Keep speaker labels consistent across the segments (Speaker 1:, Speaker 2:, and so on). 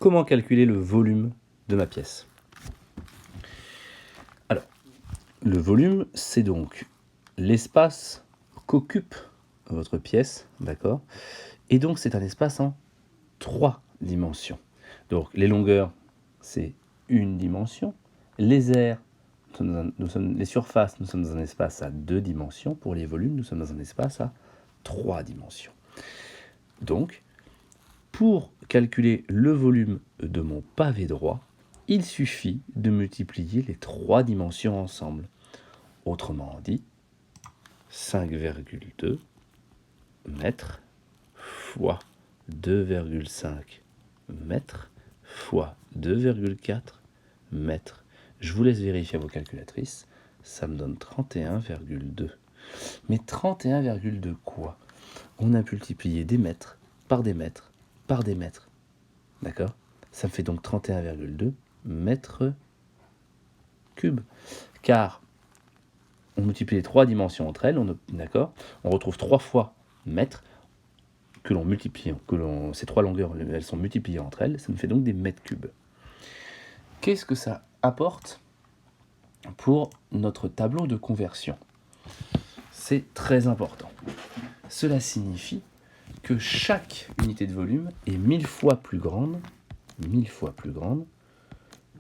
Speaker 1: comment calculer le volume de ma pièce? Alors, le volume, c'est donc l'espace qu'occupe votre pièce, d'accord? Et donc, c'est un espace en 3 dimensions. Donc, les longueurs, c'est une dimension. Les aires, les surfaces, nous sommes dans un espace à 2 dimensions. Pour les volumes, nous sommes dans un espace à 3 dimensions. Donc, pour calculer le volume de mon pavé droit, il suffit de multiplier les 3 dimensions ensemble. Autrement dit, 5,2 mètres fois 2,5 mètres fois 2,4 mètres. Je vous laisse vérifier à vos calculatrices. Ça me donne 31,2. Mais 31,2 quoi? On a multiplié des mètres par des mètres par des mètres. D'accord? Ça me fait donc 31,2 mètres cubes. Car on multiplie les 3 dimensions entre elles, d'accord? On retrouve 3 fois mètres que l'on multiplie, ces 3 longueurs, elles sont multipliées entre elles, ça nous fait donc des mètres cubes. Qu'est-ce que ça apporte pour notre tableau de conversion? C'est très important. Cela signifie que chaque unité de volume est 1000 fois plus grande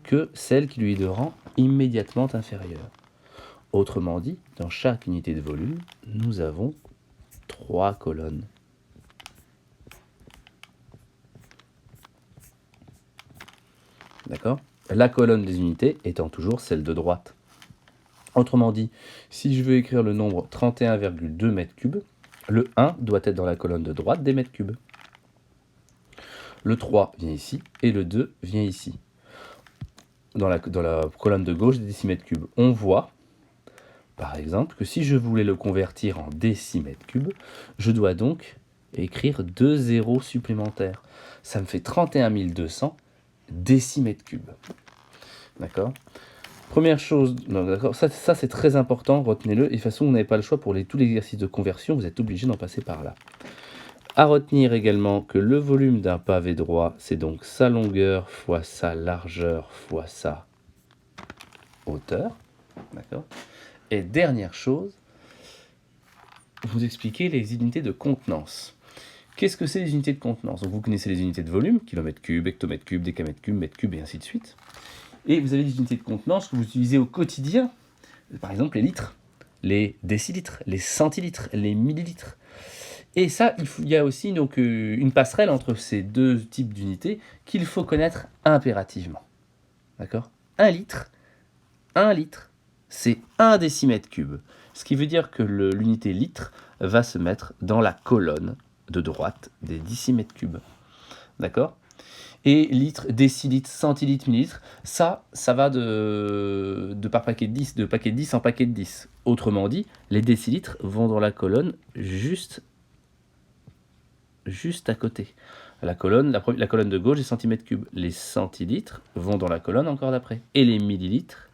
Speaker 1: que celle qui lui est de rang immédiatement inférieur. Autrement dit, dans chaque unité de volume, nous avons 3 colonnes. D'accord? La colonne des unités étant toujours celle de droite. Autrement dit, si je veux écrire le nombre 31,2 mètres cubes, le 1 doit être dans la colonne de droite des mètres cubes. Le 3 vient ici et le 2 vient ici. Dans la colonne de gauche des décimètres cubes, on voit, par exemple, que si je voulais le convertir en décimètres cubes, je dois donc écrire 2 zéros supplémentaires. Ça me fait 31 200 décimètres cubes. D'accord? Première chose, d'accord, ça c'est très important, retenez-le. Et de toute façon, vous n'avez pas le choix pour tout l'exercice de conversion, vous êtes obligé d'en passer par là. À retenir également que le volume d'un pavé droit, c'est donc sa longueur fois sa largeur fois sa hauteur. D'accord? Et dernière chose, vous expliquez les unités de contenance. Qu'est-ce que c'est les unités de contenance? Donc, vous connaissez les unités de volume, kilomètre cube, hectomètre cube, décamètre cube, mètre cube, et ainsi de suite. Et vous avez des unités de contenance que vous utilisez au quotidien, par exemple les litres, les décilitres, les centilitres, les millilitres. Et ça, il y a aussi donc, une passerelle entre ces deux types d'unités qu'il faut connaître impérativement. D'accord? 1 litre, c'est 1 décimètre cube. Ce qui veut dire que l'unité litre va se mettre dans la colonne de droite des décimètres cubes. D'accord? Et litres, décilitres, centilitres, millilitres, ça va de par paquet de 10, de paquet de 10 en paquet de 10. Autrement dit, les décilitres vont dans la colonne juste à côté. La colonne de gauche est centimètres cubes. Les centilitres vont dans la colonne encore d'après. Et les millilitres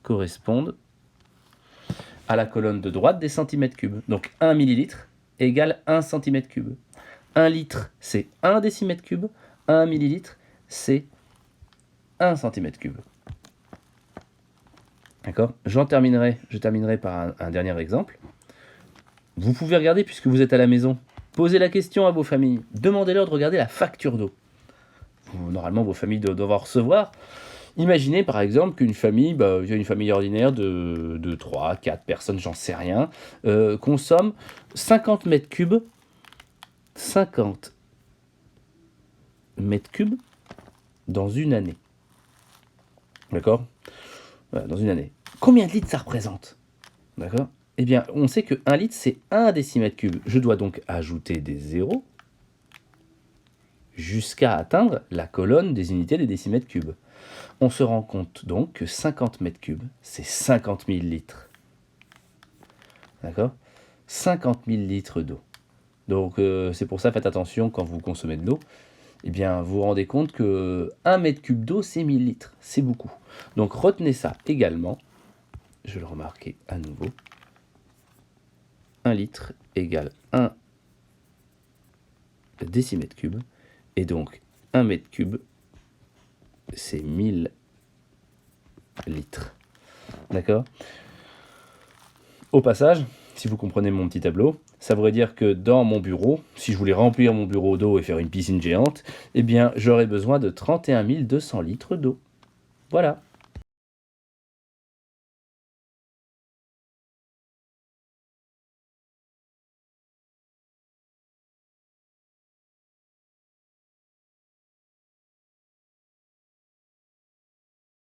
Speaker 1: correspondent à la colonne de droite des centimètres cubes. Donc 1 millilitre égale 1 centimètre cube. 1 litre, c'est 1 décimètre cube. 1 millilitre, c'est 1 centimètre cube. D'accord? Je terminerai par un dernier exemple. Vous pouvez regarder, puisque vous êtes à la maison, posez la question à vos familles. Demandez-leur de regarder la facture d'eau. Normalement, vos familles doivent recevoir. Imaginez par exemple qu'une famille, une famille ordinaire de 3, 4 personnes, j'en sais rien, consomme 50 mètres cubes. 50 mètres cubes dans une année. D'accord? Voilà, dans une année. Combien de litres ça représente? D'accord? Eh bien, on sait que 1 litre, c'est 1 décimètre cube. Je dois donc ajouter des zéros jusqu'à atteindre la colonne des unités des décimètres cubes. On se rend compte donc que 50 mètres cubes, c'est 50 000 litres. D'accord? 50 000 litres d'eau. Donc, c'est pour ça, faites attention quand vous consommez de l'eau. Eh bien, vous vous rendez compte que 1 mètre cube d'eau, c'est 1000 litres. C'est beaucoup. Donc, retenez ça également. Je vais le remarquer à nouveau. 1 litre égale 1 décimètre cube. Et donc, 1 mètre cube, c'est 1000 litres. D'accord? Au passage, si vous comprenez mon petit tableau, ça voudrait dire que dans mon bureau, si je voulais remplir mon bureau d'eau et faire une piscine géante, eh bien, j'aurais besoin de 31 200 litres d'eau. Voilà.